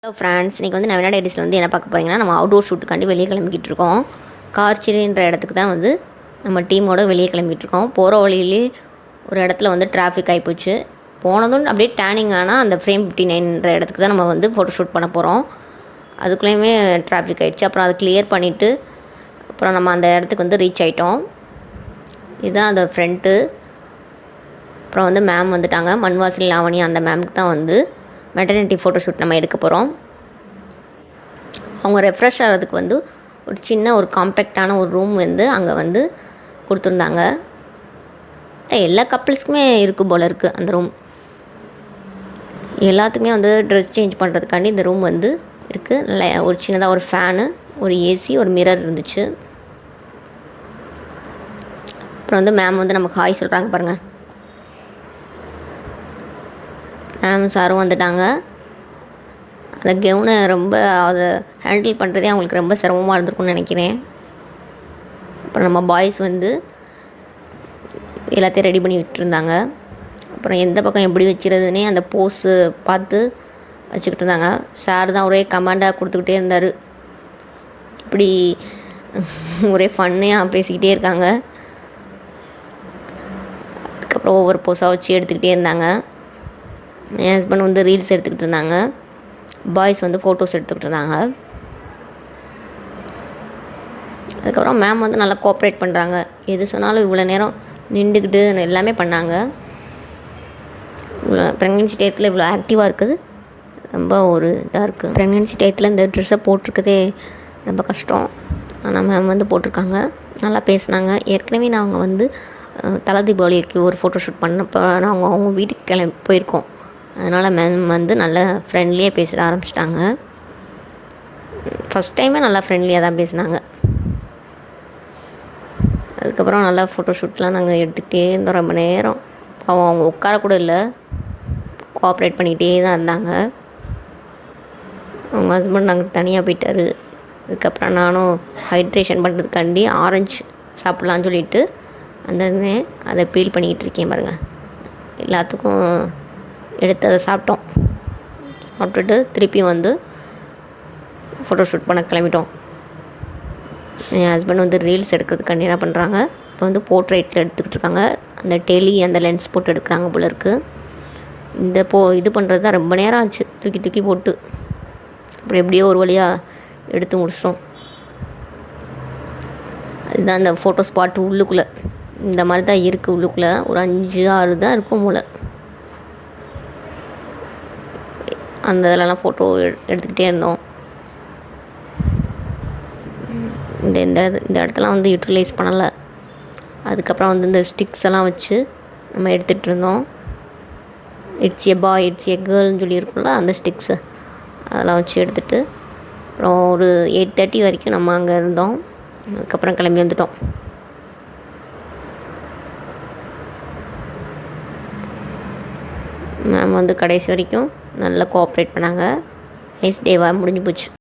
Hello friends, இன்றைக்கி வந்து நவீனா டைரிஸில் வந்து என்ன பார்க்க போகிறீங்கன்னா, நம்ம அவுட்டோர் ஷூட்டுக்காண்டி வெளியே கிளம்பிக்கிட்டு இருக்கோம். கார்ச்சிரின்ற இடத்துக்கு தான் வந்து நம்ம டீமோட வெளியே கிளம்பிகிட்டு இருக்கோம். போகிற வழியிலே ஒரு இடத்துல வந்து டிராஃபிக் ஆகிப்போச்சு. போனதும் அப்படியே டேனிங் ஆனால் அந்த ஃப்ரேம் 59ன்ற இடத்துக்கு தான் நம்ம வந்து ஃபோட்டோ ஷூட் பண்ண போகிறோம். அதுக்குள்ளேயுமே டிராஃபிக் ஆகிடுச்சு. அப்புறம் அதை கிளியர் பண்ணிவிட்டு அப்புறம் நம்ம அந்த இடத்துக்கு வந்து ரீச் ஆகிட்டோம். இதுதான் அந்த ஃப்ரண்ட்டு. அப்புறம் வந்து மேம் வந்துட்டாங்க. மண்வாசல் லாவணி அந்த மேமுக்கு தான் வந்து மெட்டர்னிட்டி ஃபோட்டோ ஷூட் நம்ம எடுக்க போகிறோம். அவங்க ரெஃப்ரெஷ் ஆகிறதுக்கு வந்து ஒரு சின்ன ஒரு காம்பேக்டான ஒரு ரூம் வந்து அங்கே வந்து கொடுத்துருந்தாங்க. எல்லா கப்புள்ஸ்க்குமே இருக்குது போல் இருக்குது அந்த ரூம். எல்லாத்துக்குமே வந்து ட்ரெஸ் சேஞ்ச் பண்ணுறதுக்காண்டி இந்த ரூம் வந்து இருக்குது. நல்ல ஒரு சின்னதாக ஒரு ஃபேனு, ஒரு ஏசி, ஒரு மிரர் இருந்துச்சு. அப்புறம் வந்து மேம் வந்து நமக்கு ஹாய் சொல்கிறாங்க பாருங்கள். மேம் சாரும் வந்துட்டாங்க. அந்த கெவுனை ரொம்ப அதை ஹேண்டில் பண்ணுறதே அவங்களுக்கு ரொம்ப சிரமமாக இருந்திருக்கும்னு நினைக்கிறேன். அப்புறம் நம்ம பாய்ஸ் வந்து எல்லாத்தையும் ரெடி பண்ணி விட்டுருந்தாங்க. அப்புறம் எந்த பக்கம் எப்படி வச்சுருதுன்னே அந்த போஸு பார்த்து வச்சுக்கிட்டு இருந்தாங்க. சார் தான் ஒரே கமாண்டாக கொடுத்துக்கிட்டே இருந்தார். இப்படி ஒரே ஃபன்னையாக பேசிக்கிட்டே இருக்காங்க. அதுக்கப்புறம் ஒவ்வொரு போஸாக வச்சு எடுத்துக்கிட்டே இருந்தாங்க. என் ஹஸ்பண்ட் வந்து ரீல்ஸ் எடுத்துக்கிட்டு இருந்தாங்க. பாய்ஸ் வந்து ஃபோட்டோஸ் எடுத்துக்கிட்டு இருந்தாங்க. அதுக்கப்புறம் மேம் வந்து நல்லா கோஆப்ரேட் பண்ணுறாங்க. எது சொன்னாலும் இவ்வளோ நேரம் நின்றுக்கிட்டு எல்லாமே பண்ணாங்க. இவ்வளோ ப்ரெக்னென்சி டயத்தில் இவ்வளோ ஆக்டிவாக இருக்குது ரொம்ப ஒரு இதாக இருக்குது. ப்ரெக்னென்சி டயத்தில் இந்த ட்ரெஸ்ஸை போட்டிருக்கதே ரொம்ப கஷ்டம். ஆனால் மேம் வந்து போட்டிருக்காங்க. நல்லா பேசினாங்க. ஏற்கனவே நாங்கள் வந்து தலை தீபாவளிக்கு ஒரு ஃபோட்டோ ஷூட் பண்ணப்போ நாங்கள் அவங்க வீட்டுக்கு போயிருக்கோம். அதனால் மேம் வந்து நல்லா ஃப்ரெண்ட்லியாக பேச ஆரம்பிச்சிட்டாங்க. ஃபஸ்ட் டைமே நல்லா ஃப்ரெண்ட்லியாக தான் பேசினாங்க. அதுக்கப்புறம் நல்லா ஃபோட்டோ ஷூட்லாம் நாங்கள் எடுத்துக்கிட்டே இருந்தோம் ரொம்ப நேரம். அவங்க உட்காரக்கூட இல்லை, கோஆப்ரேட் பண்ணிகிட்டே தான் இருந்தாங்க. அவங்க ஹஸ்பண்ட் நாங்கள் தனியாக போயிட்டார். அதுக்கப்புறம் நானும் ஹைட்ரேஷன் பண்ணுறதுக்காண்டி ஆரஞ்சு சாப்பிட்லான்னு சொல்லிவிட்டு அதை பீல் பண்ணிக்கிட்டு இருக்கேன் பாருங்கள். எல்லாத்துக்கும் எடுத்து அதை சாப்பிட்டுட்டு திருப்பி வந்து ஃபோட்டோ ஷூட் பண்ண கிளம்பிட்டோம். என் ஹஸ்பண்ட் வந்து ரீல்ஸ் எடுக்கிறதுக்காண்டி என்ன பண்ணுறாங்க, இப்போ வந்து போர்ட்ரேட்டில் எடுத்துக்கிட்டு இருக்காங்க. அந்த லென்ஸ் போட்டு எடுக்கிறாங்க போல இருக்குது. இது பண்ணுறது தான் ரொம்ப நேரம் ஆச்சு. தூக்கி போட்டு அப்புறம் எப்படியோ ஒரு வழியாக எடுத்து முடிச்சிட்டோம். அதுதான் அந்த ஃபோட்டோ ஸ்பாட் உள்ளுக்குள்ளே இந்த மாதிரி தான் இருக்குது. உள்ளுக்குள்ளே ஒரு 5-6 தான் இருக்கும் போல். அந்த இதெல்லாம் ஃபோட்டோ எடுத்துக்கிட்டே இருந்தோம். இந்த இடத்தெல்லாம் வந்து யூட்டிலைஸ் பண்ணலை. அதுக்கப்புறம் வந்து இந்த ஸ்டிக்ஸ் எல்லாம் வச்சு நம்ம எடுத்துகிட்டு இருந்தோம். It's a bye it's a கேர்ள்னு சொல்லியிருக்கோம்ல, அந்த ஸ்டிக்ஸு அதெல்லாம் வச்சு எடுத்துகிட்டு அப்புறம் ஒரு 8:30 வரைக்கும் நம்ம அங்கே இருந்தோம். அதுக்கப்புறம் கிளம்பி வந்துட்டோம். மேம் வந்து கடைசி வரைக்கும் நல்லா கோஆப்ரேட் பண்ணாங்க. நைஸ் டேவாக முடிஞ்சு போச்சு.